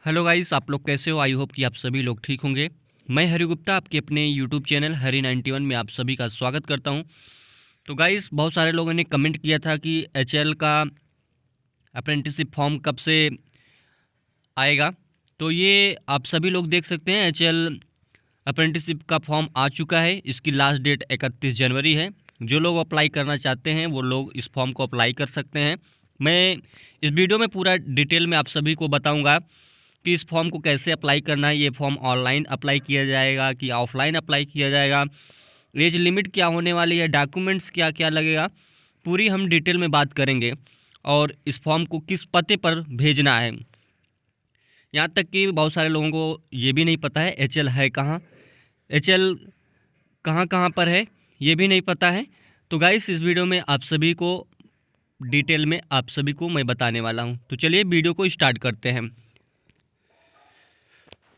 Hello guys, आप लोग कैसे हो? आई होप कि आप सभी लोग ठीक होंगे। मैं हरि गुप्ता आपके अपने यूट्यूब चैनल हरी 91 में आप सभी का स्वागत करता हूं। तो गाइस, बहुत सारे लोगों ने कमेंट किया था कि एचएल का अप्रेंटिसशिप फॉर्म कब से आएगा। तो ये आप सभी लोग देख सकते हैं, एचएल अप्रेंटिसशिप का फॉर्म आ चुका है। इसकी लास्ट डेट 31 जनवरी है। जो लोग अप्लाई करना चाहते हैं वो लोग इस फॉर्म को अप्लाई कर सकते हैं। मैं इस वीडियो में पूरा डिटेल में आप सभी को बताऊंगा कि इस फॉर्म को कैसे अप्लाई करना है। ये फॉर्म ऑनलाइन अप्लाई किया जाएगा कि ऑफलाइन अप्लाई किया जाएगा, एज लिमिट क्या होने वाली है, डॉक्यूमेंट्स क्या क्या लगेगा, पूरी हम डिटेल में बात करेंगे। और इस फॉर्म को किस पते पर भेजना है, यहाँ तक कि बहुत सारे लोगों को ये भी नहीं पता है एचएल है कहाँ, एचएल कहाँ कहाँ पर है, ये भी नहीं पता है। तो गाइस, इस वीडियो में आप सभी को डिटेल में आप सभी को मैं बताने वाला हूँ। तो चलिए वीडियो को स्टार्ट करते हैं।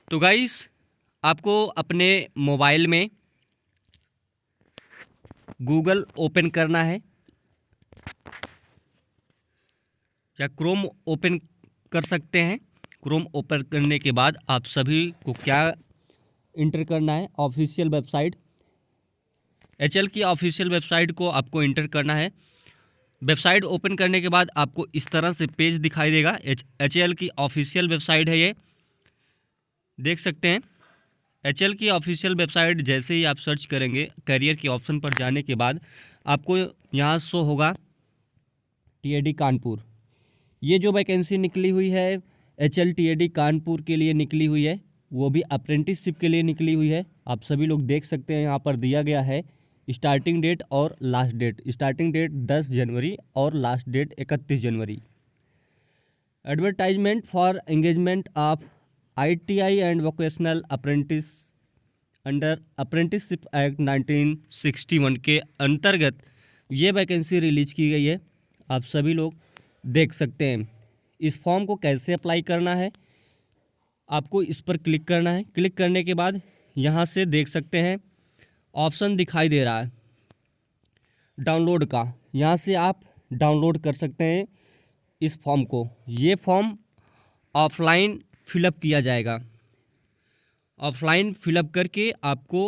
तो गाइस, आपको अपने मोबाइल में गूगल ओपन करना है या क्रोम ओपन कर सकते हैं। क्रोम ओपन करने के बाद आप सभी को क्या इंटर करना है, ऑफिशियल वेबसाइट, एचएल की ऑफिशियल वेबसाइट को आपको इंटर करना है। वेबसाइट ओपन करने के बाद आपको इस तरह से पेज दिखाई देगा। एचएल की ऑफिशियल वेबसाइट है, ये देख सकते हैं। एचएल की ऑफिशियल वेबसाइट जैसे ही आप सर्च करेंगे, करियर के ऑप्शन पर जाने के बाद आपको यहाँ शो होगा टीएडी कानपुर। ये जो वैकेंसी निकली हुई है एचएल टीएडी कानपुर के लिए निकली हुई है, वो भी अप्रेंटिसशिप के लिए निकली हुई है। आप सभी लोग देख सकते हैं, यहाँ पर दिया गया है स्टार्टिंग डेट और लास्ट डेट। स्टार्टिंग डेट 10 जनवरी और लास्ट डेट 31 जनवरी। Advertisement for engagement of ITI and vocational apprentice under apprenticeship act 1961 के अंतर्गत ये वैकेंसी रिलीज की गई है। आप सभी लोग देख सकते हैं। इस फॉर्म को कैसे अप्लाई करना है, आपको इस पर क्लिक करना है। क्लिक करने के बाद यहाँ से देख सकते हैं ऑप्शन दिखाई दे रहा है डाउनलोड का। यहाँ से आप डाउनलोड कर सकते हैं इस फॉर्म को। ये फॉर्म ऑफलाइन फिलअप किया जाएगा। ऑफलाइन फिलअप करके आपको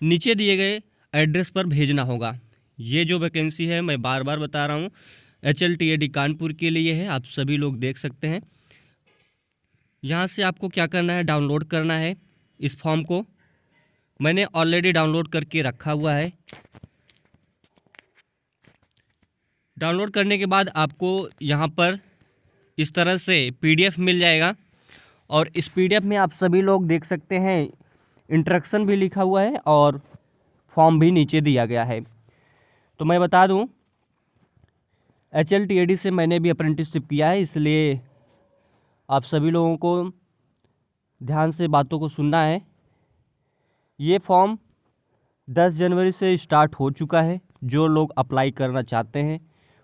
नीचे दिए गए एड्रेस पर भेजना होगा। ये जो वैकेंसी है, मैं बार बार बता रहा हूँ, एचएल टीएडी कानपुर के लिए है। आप सभी लोग देख सकते हैं। यहाँ से आपको क्या करना है, डाउनलोड करना है इस फॉर्म को। मैंने ऑलरेडी डाउनलोड करके रखा हुआ है। डाउनलोड करने के बाद आपको यहाँ पर इस तरह से पीडीएफ मिल जाएगा और इस पीडीएफ में आप सभी लोग देख सकते हैं इंस्ट्रक्शन भी लिखा हुआ है और फॉर्म भी नीचे दिया गया है। तो मैं बता दूं, एचएल टीएडी से मैंने भी अप्रेंटिसशिप किया है, इसलिए आप सभी लोगों को ध्यान से बातों को सुनना है। ये फॉर्म 10 जनवरी से स्टार्ट हो चुका है। जो लोग अप्लाई करना चाहते हैं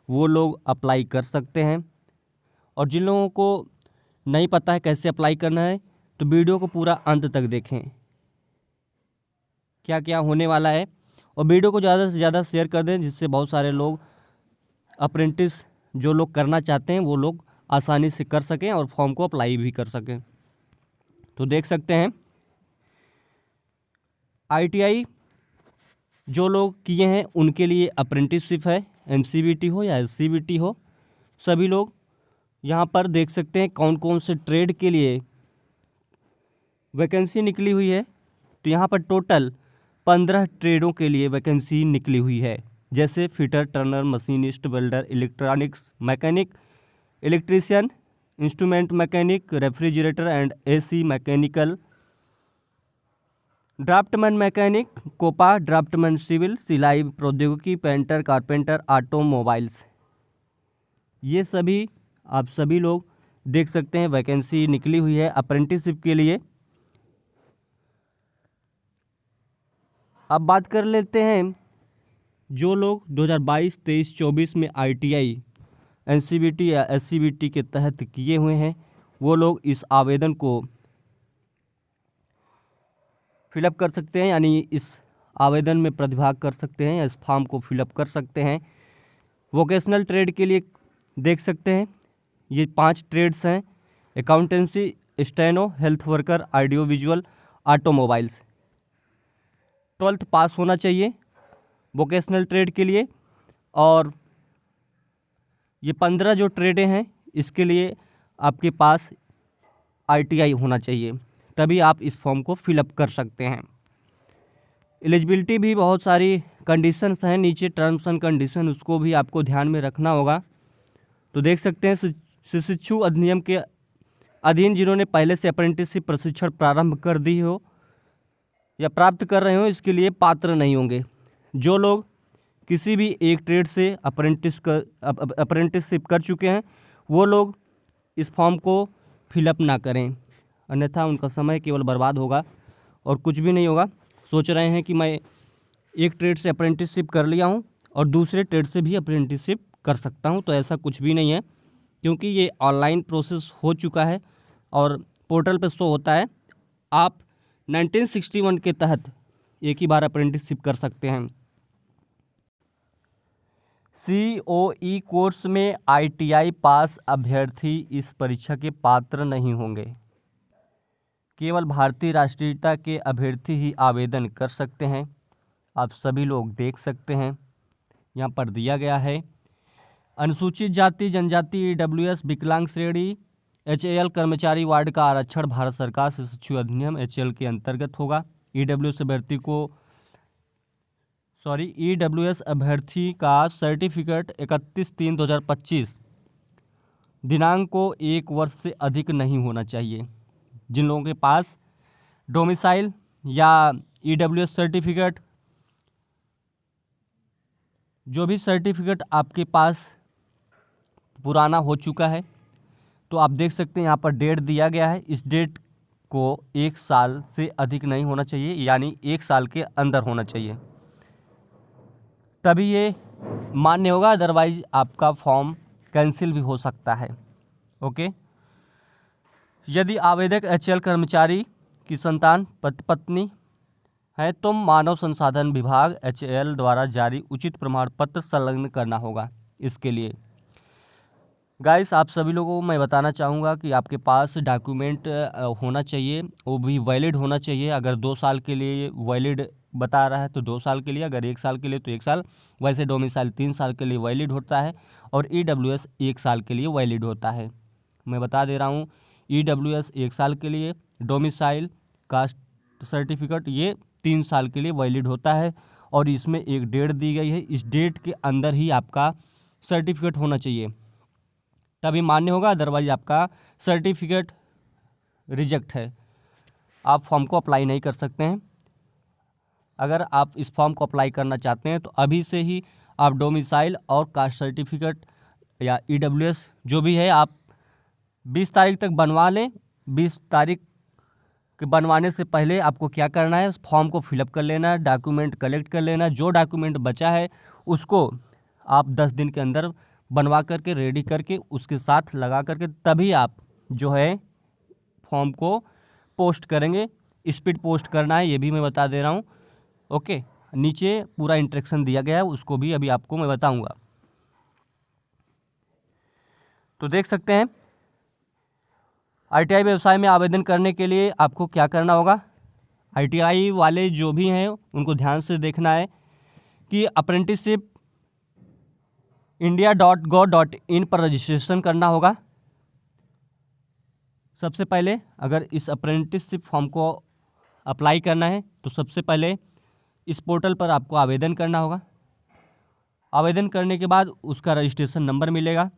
वो लोग अप्लाई कर सकते हैं। और जिन लोगों को नहीं पता है कैसे अप्लाई करना है, तो वीडियो को पूरा अंत तक देखें, क्या क्या होने वाला है। और वीडियो को ज़्यादा से ज़्यादा शेयर कर दें, जिससे बहुत सारे लोग अप्रेंटिस जो लोग करना चाहते हैं वो लोग आसानी से कर सकें और फॉर्म को अप्लाई भी कर सकें। तो देख सकते हैं आईटीआई जो लोग किए हैं उनके लिए अप्रेंटिसशिप है, एनसीबीटी हो या एससीबीटी हो, सभी लोग यहाँ पर देख सकते हैं कौन कौन से ट्रेड के लिए वैकेंसी निकली हुई है। तो यहाँ पर टोटल 15 ट्रेडों के लिए वैकेंसी निकली हुई है, जैसे fitter, turner, machinist, welder, electronics mechanic, electrician, instrument mechanic, refrigerator and AC mechanical, draftsman mechanic, COPA, draftsman civil, सिलाई प्रौद्योगिकी, पेंटर, कारपेंटर, ऑटोमोबाइल्स, ये सभी आप सभी लोग देख सकते हैं वैकेंसी निकली हुई है अप्रेंटिसशिप के लिए। अब बात कर लेते हैं जो लोग 2022, 23, 24 में आईटीआई, एनसीबीटी या एससीबीटी के तहत किए हुए हैं, वो लोग इस आवेदन को फिलअप कर सकते हैं, यानी इस आवेदन में प्रतिभाग कर सकते हैं या इस फॉर्म को फिलअप कर सकते हैं। वोकेशनल ट्रेड के लिए देख सकते हैं ये 5 ट्रेड्स हैं, accountancy, steno, health worker, audio visual, automobiles. 12th पास होना चाहिए वोकेशनल ट्रेड के लिए। और ये 15 जो ट्रेडें हैं इसके लिए आपके पास ITI होना चाहिए, तभी आप इस फॉर्म को फिलअप कर सकते हैं। एलिजिबिलिटी भी बहुत सारी कंडीशंस हैं, नीचे टर्म्स एंड कंडीशन, उसको भी आपको ध्यान में रखना होगा। तो देख सकते हैं शिशु अधिनियम के अधीन जिन्होंने पहले से अप्रेंटिसशिप प्रशिक्षण प्रारंभ कर दी हो या प्राप्त कर रहे हो, इसके लिए पात्र नहीं होंगे। जो लोग किसी भी एक ट्रेड से अप्रेंटिसशिप कर चुके हैं वो लोग इस फॉर्म को फिलअप ना करें, अन्यथा उनका समय केवल बर्बाद होगा और कुछ भी नहीं होगा। सोच रहे हैं कि मैं एक ट्रेड से अप्रेंटिसशिप कर लिया हूं और दूसरे ट्रेड से भी अप्रेंटिसशिप कर सकता हूं, तो ऐसा कुछ भी नहीं है, क्योंकि ये ऑनलाइन प्रोसेस हो चुका है और पोर्टल पर शो होता है। आप 1961 के तहत एक ही बार अप्रेंटिसशिप कर सकते हैं। COE कोर्स में ITI पास अभ्यर्थी इस परीक्षा के पात्र नहीं होंगे। केवल भारतीय राष्ट्रीयता के अभ्यर्थी ही आवेदन कर सकते हैं। आप सभी लोग देख सकते हैं, यहाँ पर दिया गया है। अनुसूचित जाति जनजाति, EWS, विकलांग श्रेणी, HAL कर्मचारी वार्ड का आरक्षण भारत सरकार से शिशु अधिनियम HAL के अंतर्गत होगा। EWS अभ्यर्थी का सर्टिफिकेट 31/3/2025 दिनांक को 1 वर्ष से अधिक नहीं होना चाहिए। जिन लोगों के पास डोमिसाइल या EWS सर्टिफिकेट, जो भी सर्टिफिकेट आपके पास पुराना हो चुका है, तो आप देख सकते हैं यहाँ पर डेट दिया गया है। इस डेट को 1 साल से अधिक नहीं होना चाहिए, यानी 1 साल के अंदर होना चाहिए, तभी ये मान्य होगा, अदरवाइज आपका फॉर्म कैंसिल भी हो सकता है। ओके। यदि आवेदक HAL कर्मचारी की संतान पत्नी है तो मानव संसाधन विभाग HAL द्वारा जारी उचित प्रमाण पत्र संलग्न करना होगा। इसके लिए गाइस आप सभी लोगों को मैं बताना चाहूँगा कि आपके पास डॉक्यूमेंट होना चाहिए, वो भी वैलिड होना चाहिए। अगर 2 साल के लिए वैलिड बता रहा है तो 2 साल के लिए, अगर 1 साल के लिए तो 1 साल। वैसे डोमिसाइल 3 साल के लिए वैलिड होता है और EWS 1 साल के लिए वैलिड होता है। मैं बता दे रहा हूँ, EWS 1 साल के लिए, डोमिसाइल कास्ट सर्टिफिकेट ये 3 साल के लिए वैलिड होता है। और इसमें एक डेट दी गई है, इस डेट के अंदर ही आपका सर्टिफिकेट होना चाहिए, तभी मान्य होगा, अदरवाइज आपका सर्टिफिकेट रिजेक्ट है, आप फॉर्म को अप्लाई नहीं कर सकते हैं। अगर आप इस फॉर्म को अप्लाई करना चाहते हैं तो अभी से ही आप डोमिसाइल और कास्ट सर्टिफिकेट या EWS जो भी है आप 20 तारीख तक बनवा लें। 20 तारीख के बनवाने से पहले आपको क्या करना है, फॉर्म को फिलअप कर लेना है, डॉक्यूमेंट कलेक्ट कर लेना है। जो डॉक्यूमेंट बचा है उसको आप 10 दिन के अंदर बनवा करके रेडी करके उसके साथ लगा करके तभी आप जो है फॉर्म को पोस्ट करेंगे। स्पीड पोस्ट करना है, ये भी मैं बता दे रहा हूँ। ओके, नीचे पूरा इंस्ट्रक्शन दिया गया है, उसको भी अभी आपको मैं बताऊंगा। तो देख सकते हैं ITI व्यवसाय में आवेदन करने के लिए आपको क्या करना होगा। ITI वाले जो भी हैं उनको ध्यान से देखना है कि अप्रेंटिसशिप india.gov.in पर रजिस्ट्रेशन करना होगा। सबसे पहले अगर इस अप्रेंटिसशिप फॉर्म को अप्लाई करना है तो सबसे पहले इस पोर्टल पर आपको आवेदन करना होगा। आवेदन करने के बाद उसका रजिस्ट्रेशन नंबर मिलेगा,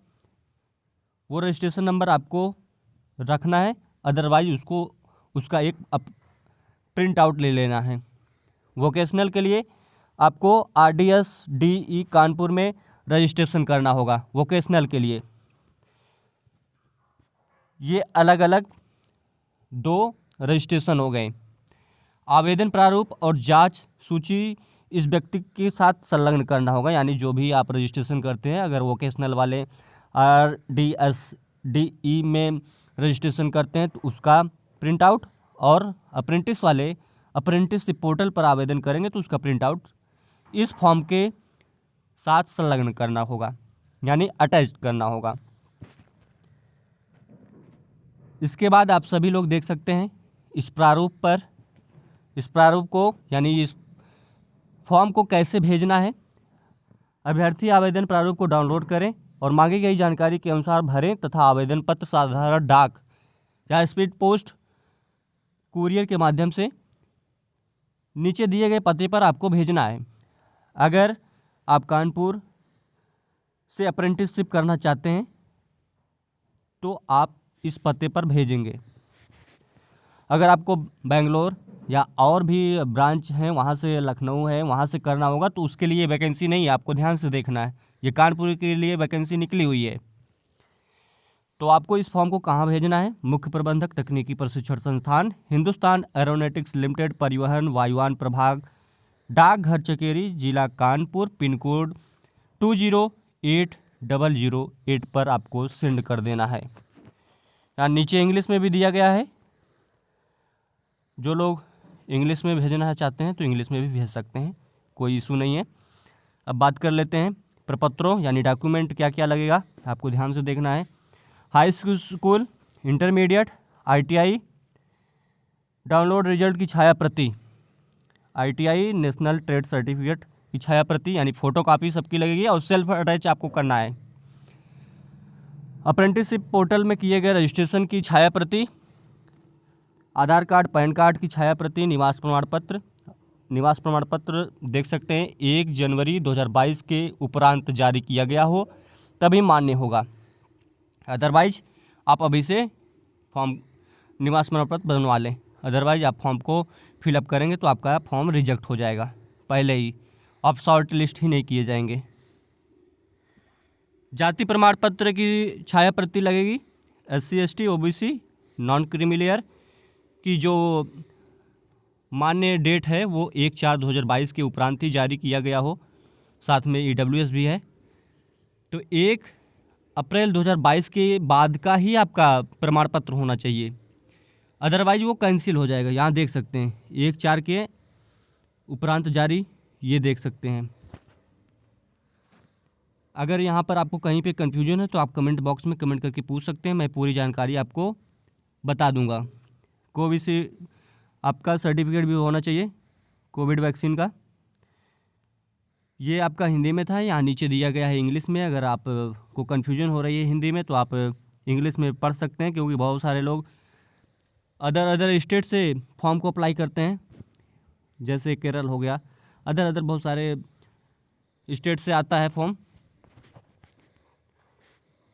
वो रजिस्ट्रेशन नंबर आपको रखना है, अदरवाइज उसका एक प्रिंट आउट ले लेना है। वोकेशनल के लिए आपको RDSDE कानपुर में रजिस्ट्रेशन करना होगा। वोकेशनल के लिए ये अलग अलग 2 रजिस्ट्रेशन हो गए। आवेदन प्रारूप और जांच सूची इस व्यक्ति के साथ संलग्न करना होगा, यानी जो भी आप रजिस्ट्रेशन करते हैं, अगर वोकेशनल वाले RDSDE में रजिस्ट्रेशन करते हैं तो उसका प्रिंट आउट, और अप्रेंटिस वाले अप्रेंटिस पोर्टल पर आवेदन करेंगे तो उसका प्रिंट आउट इस फॉर्म के साथ संलग्न करना होगा, यानी अटैच करना होगा। इसके बाद आप सभी लोग देख सकते हैं इस प्रारूप को यानी इस फॉर्म को कैसे भेजना है। अभ्यर्थी आवेदन प्रारूप को डाउनलोड करें और मांगी गई जानकारी के अनुसार भरें तथा आवेदन पत्र साधारण डाक या स्पीड पोस्ट कुरियर के माध्यम से नीचे दिए गए पते पर आपको भेजना है। अगर आप कानपुर से अप्रेंटिसशिप करना चाहते हैं तो आप इस पते पर भेजेंगे। अगर आपको बेंगलोर या और भी ब्रांच हैं वहाँ से, लखनऊ है, वहाँ से करना होगा तो उसके लिए वैकेंसी नहीं है, आपको ध्यान से देखना है। ये कानपुर के लिए वैकेंसी निकली हुई है। तो आपको इस फॉर्म को कहाँ भेजना है? मुख्य प्रबंधक तकनीकी प्रशिक्षण संस्थान, हिंदुस्तान एरोनॉटिक्स लिमिटेड, परिवहन वायुयान प्रभाग, डाकघर चकेरी, जिला कानपुर, पिन कोड 208008 पर आपको सेंड कर देना है। यहाँ नीचे इंग्लिश में भी दिया गया है, जो लोग इंग्लिश में भेजना चाहते हैं तो इंग्लिश में भी भेज सकते हैं, कोई इशू नहीं है। अब बात कर लेते हैं प्रपत्रों यानी डॉक्यूमेंट क्या क्या लगेगा, आपको ध्यान से देखना है। High school, intermediate, ITI, download result की छाया प्रति, ITI नेशनल ट्रेड सर्टिफिकेट की छाया प्रति यानी फ़ोटो कापी सबकी लगेगी और सेल्फ अटैच आपको करना है। अप्रेंटिसशिप पोर्टल में किए गए रजिस्ट्रेशन की छाया प्रति, आधार कार्ड, पैन कार्ड की छाया प्रति, निवास प्रमाण पत्र देख सकते हैं 1 जनवरी 2022 के उपरांत जारी किया गया हो तभी मान्य होगा। अदरवाइज आप अभी से फॉर्म निवास प्रमाण पत्र बनवा लें, अदरवाइज आप फॉर्म को फिलअप करेंगे तो आपका फॉर्म रिजेक्ट हो जाएगा पहले ही, आप शॉर्ट लिस्ट ही नहीं किए जाएंगे। जाति प्रमाण पत्र की छाया प्रति लगेगी, SC ST OBC non creamy की जो मान्य डेट है वो 1/4/2022 के उपरांत ही जारी किया गया हो, साथ में EWS भी है। तो 1 अप्रैल 2022 के बाद का ही आपका प्रमाण पत्र होना चाहिए, अदरवाइज वो कैंसिल हो जाएगा। यहाँ देख सकते हैं 1/4 के उपरांत जारी, ये देख सकते हैं। अगर यहाँ पर आपको कहीं पे कन्फ्यूजन है तो आप कमेंट बॉक्स में कमेंट करके पूछ सकते हैं, मैं पूरी जानकारी आपको बता दूंगा। कोविशील्ड आपका सर्टिफिकेट भी होना चाहिए कोविड वैक्सीन का, ये आपका हिंदी में था, यहाँ नीचे दिया गया है इंग्लिश में। अगर आप को कन्फ्यूजन हो रही है हिंदी में तो आप इंग्लिश में पढ़ सकते हैं, क्योंकि बहुत सारे लोग अदर स्टेट से फॉर्म को अप्लाई करते हैं, जैसे केरल हो गया, अदर बहुत सारे स्टेट से आता है फॉर्म।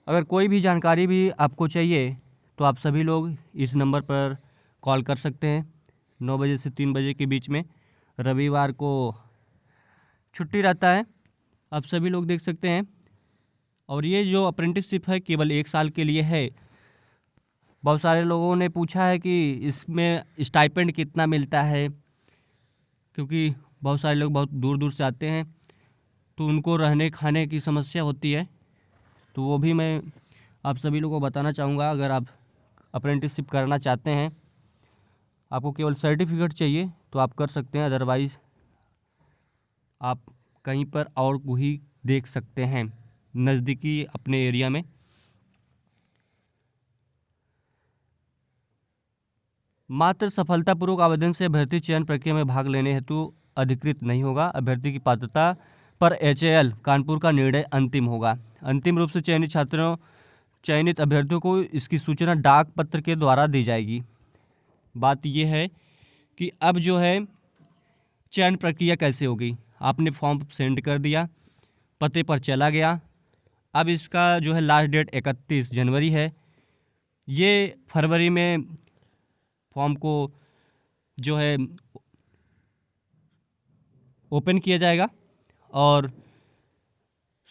अगर कोई भी जानकारी भी आपको चाहिए तो आप सभी लोग इस नंबर पर कॉल कर सकते हैं 9 बजे से 3 बजे के बीच में। रविवार को छुट्टी रहता है, आप सभी लोग देख सकते हैं। और ये जो अप्रेंटिसशिप है केवल 1 साल के लिए है। बहुत सारे लोगों ने पूछा है कि इसमें स्टाइपेंड कितना मिलता है, क्योंकि बहुत सारे लोग बहुत दूर दूर से आते हैं तो उनको रहने खाने की समस्या होती है, तो वो भी मैं आप सभी लोगों को बताना चाहूँगा। अगर आप अप्रेंटिसशिप करना चाहते हैं, आपको केवल सर्टिफिकेट चाहिए तो आप कर सकते हैं, अदरवाइज़ आप कहीं पर और वही देख सकते हैं नज़दीकी अपने एरिया में। मात्र सफलतापूर्वक आवेदन से अभ्यर्थी चयन प्रक्रिया में भाग लेने हेतु अधिकृत नहीं होगा। अभ्यर्थी की पात्रता पर HAL कानपुर का निर्णय अंतिम होगा। अंतिम रूप से चयनित अभ्यर्थियों को इसकी सूचना डाक पत्र के द्वारा दी जाएगी। बात यह है कि अब जो है चयन प्रक्रिया कैसे होगी, आपने फॉर्म सेंड कर दिया, पते पर चला गया, अब इसका जो है लास्ट डेट 31 जनवरी है। ये फरवरी में फॉर्म को जो है ओपन किया जाएगा और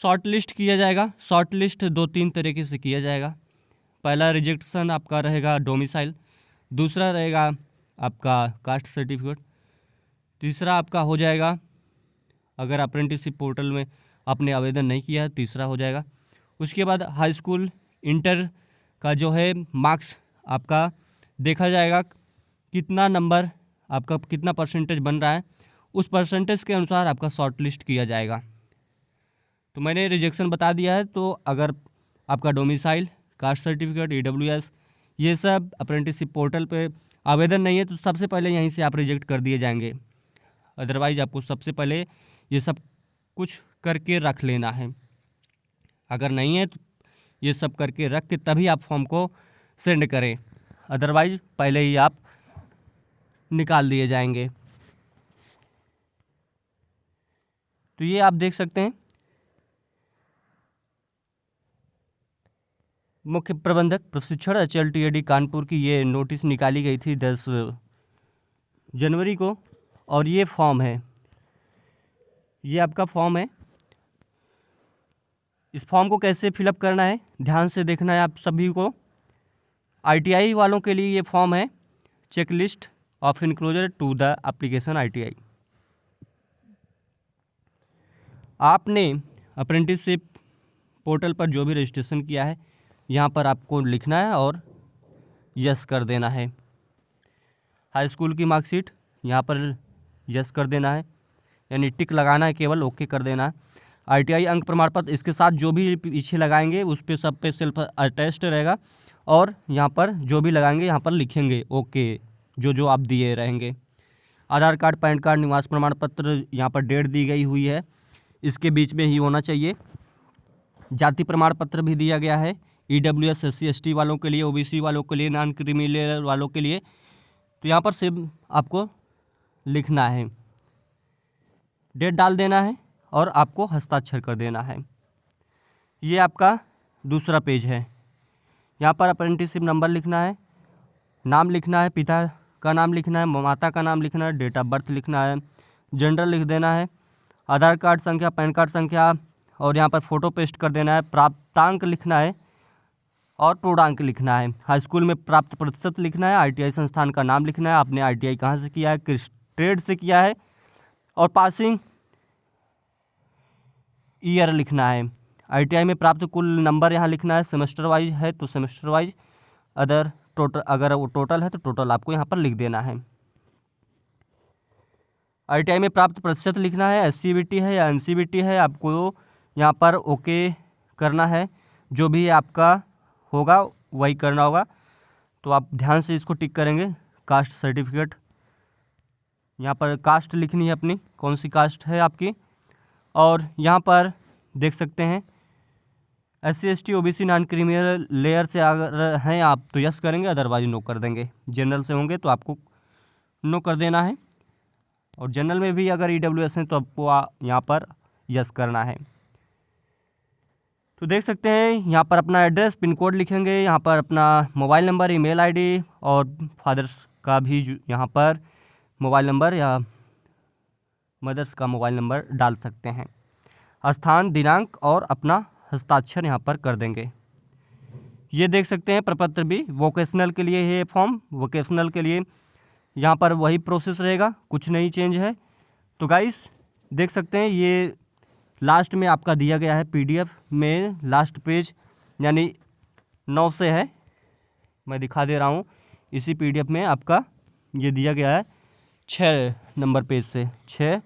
शॉर्ट लिस्ट किया जाएगा। शॉर्ट लिस्ट 2-3 तरीके से किया जाएगा। पहला रिजेक्शन आपका रहेगा डोमिसाइल, दूसरा रहेगा आपका कास्ट सर्टिफिकेट, तीसरा आपका हो जाएगा अगर अप्रेंटिसशिप पोर्टल में आपने आवेदन नहीं किया तीसरा हो जाएगा। उसके बाद हाई स्कूल इंटर का जो है मार्क्स आपका देखा जाएगा, कितना नंबर आपका कितना परसेंटेज बन रहा है, उस परसेंटेज के अनुसार आपका शॉर्ट लिस्ट किया जाएगा। तो मैंने रिजेक्शन बता दिया है, तो अगर आपका डोमिसाइल, कास्ट सर्टिफिकेट, EWS ये सब अप्रेंटिसशिप पोर्टल पे आवेदन नहीं है तो सबसे पहले यहीं से आप रिजेक्ट कर दिए जाएंगे। अदरवाइज आपको सबसे पहले ये सब कुछ करके रख लेना है। अगर नहीं है तो ये सब करके रख के तभी आप फॉर्म को सेंड करें, अदरवाइज पहले ही आप निकाल दिए जाएंगे। तो ये आप देख सकते हैं मुख्य प्रबंधक प्रशिक्षण HLTAD कानपुर की ये नोटिस निकाली गई थी 10 जनवरी को। और ये फॉर्म है, ये आपका फॉर्म है। इस फॉर्म को कैसे फिलअप करना है ध्यान से देखना है आप सभी को। ITI वालों के लिए ये फॉर्म है, checklist of enclosure to the application ITI। आपने अप्रेंटिसशिप पोर्टल पर जो भी रजिस्ट्रेशन किया है यहाँ पर आपको लिखना है और यस कर देना है। हाई स्कूल की मार्कशीट यहाँ पर यस कर देना है, यानी टिक लगाना है, केवल ओके कर देना है। ITI अंक प्रमाण पत्र इसके साथ जो भी पीछे लगाएंगे उस पे सब पे सेल्फ अटेस्ट रहेगा। और यहाँ पर जो भी लगाएंगे यहाँ पर लिखेंगे ओके जो आप दिए रहेंगे। आधार कार्ड, पैन कार्ड, निवास प्रमाण पत्र यहाँ पर डेट दी गई हुई है, इसके बीच में ही होना चाहिए। जाति प्रमाण पत्र भी दिया गया है EWS SC ST वालों के लिए, OBC वालों के लिए, नॉन क्रीमी लेयर वालों के लिए। तो यहाँ पर सिर्फ आपको लिखना है, डेट डाल देना है और आपको हस्ताक्षर कर देना है। ये आपका दूसरा पेज है। यहाँ पर अप्रेंटिसशिप नंबर लिखना है, नाम लिखना है, पिता का नाम लिखना है, माता का नाम लिखना है, डेट ऑफ बर्थ लिखना है, जेंडर लिख देना है, आधार कार्ड संख्या, पैन कार्ड संख्या और यहाँ पर फ़ोटो पेस्ट कर देना है, प्राप्तांक लिखना है और पूर्णांक लिखना है। हाई स्कूल में प्राप्त प्रतिशत लिखना है, ITI संस्थान का नाम लिखना है, आपने ITI कहाँ से किया है, किस ट्रेड से किया है और पासिंग ईयर लिखना है। ITI में प्राप्त कुल नंबर यहाँ लिखना है, सेमेस्टर वाइज है तो सेमेस्टर वाइज, अदर टोटल अगर वो टोटल है तो टोटल आपको यहाँ पर लिख देना है। ITI में प्राप्त प्रतिशत लिखना है, SCBT है या NCBT है, आपको यहाँ पर ओके करना है। जो भी आपका होगा वही करना होगा, तो आप ध्यान से इसको टिक करेंगे। कास्ट सर्टिफिकेट, यहाँ पर कास्ट लिखनी है अपनी, कौन सी कास्ट है आपकी। और यहाँ पर देख सकते हैं SC ST OBC non creamy layer से अगर हैं आप तो यस करेंगे, अदरवाइज नो कर देंगे। जनरल से होंगे तो आपको नो कर देना है, और जनरल में भी अगर EWS हैं तो आपको यहाँ पर यस करना है। तो देख सकते हैं यहाँ पर अपना एड्रेस, पिन कोड लिखेंगे, यहाँ पर अपना मोबाइल नंबर, ईमेल ID और फादर्स का भी यहाँ पर मोबाइल नंबर या मदर्स का मोबाइल नंबर डाल सकते हैं। स्थान, दिनांक और अपना हस्ताक्षर यहाँ पर कर देंगे। ये देख सकते हैं प्रपत्र भी, वोकेशनल के लिए ये फॉर्म, वोकेशनल के लिए यहाँ पर वही प्रोसेस रहेगा, कुछ नहीं चेंज है। तो गाइस देख सकते हैं ये लास्ट में आपका दिया गया है PDF में, लास्ट पेज यानी 9 से है, मैं दिखा दे रहा हूँ। इसी PDF में आपका ये दिया गया है 6 नंबर पेज से, 6,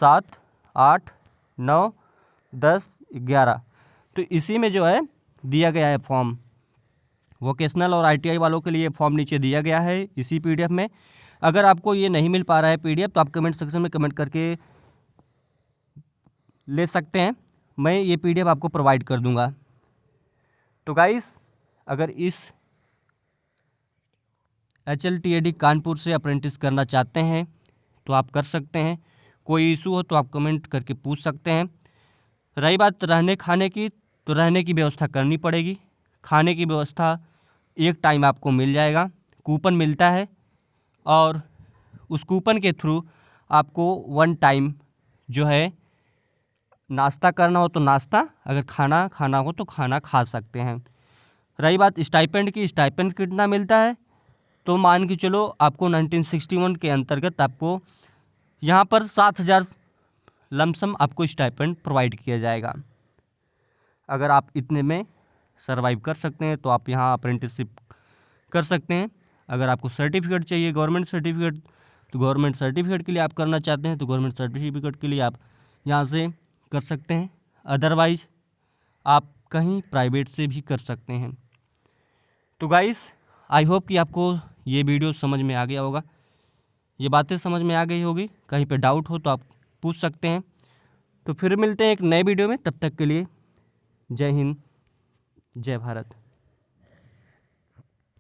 7, 8, 9, 10, 11। तो इसी में जो है दिया गया है फॉर्म, वोकेशनल और ITI वालों के लिए फॉर्म नीचे दिया गया है इसी PDF में। अगर आपको ये नहीं मिल पा रहा है PDF तो आप कमेंट सेक्शन में कमेंट करके ले सकते हैं, मैं ये PDF आपको प्रोवाइड कर दूंगा। तो गाइस अगर इस HLTAD कानपुर से अप्रेंटिस करना चाहते हैं तो आप कर सकते हैं, कोई इशू हो तो आप कमेंट करके पूछ सकते हैं। रही बात रहने खाने की, तो रहने की व्यवस्था करनी पड़ेगी। खाने की व्यवस्था एक टाइम आपको मिल जाएगा, कूपन मिलता है और उस कूपन के थ्रू आपको 1 टाइम जो है नाश्ता करना हो तो नाश्ता, अगर खाना खाना हो तो खाना खा सकते हैं। रही बात स्टाइपेंड की, स्टाइपेंड कितना मिलता है तो मान के चलो आपको 1961 के अंतर्गत आपको यहाँ पर 7,000 लमसम आपको स्टाइपेंड प्रोवाइड किया जाएगा। अगर आप इतने में सर्वाइव कर सकते हैं तो आप यहाँ अप्रेंटिसशिप कर सकते हैं। अगर आपको सर्टिफिकेट चाहिए, गवर्नमेंट सर्टिफिकेट, तो गवर्नमेंट सर्टिफिकेट के लिए आप करना चाहते हैं तो गवर्नमेंट सर्टिफिकेट के लिए आप यहाँ से कर सकते हैं, अदरवाइज आप कहीं प्राइवेट से भी कर सकते हैं। तो गाइस आई होप कि आपको ये वीडियो समझ में आ गया होगा, ये बातें समझ में आ गई होगी। कहीं पे डाउट हो तो आप पूछ सकते हैं। तो फिर मिलते हैं एक नए वीडियो में, तब तक के लिए जय हिंद, जय भारत।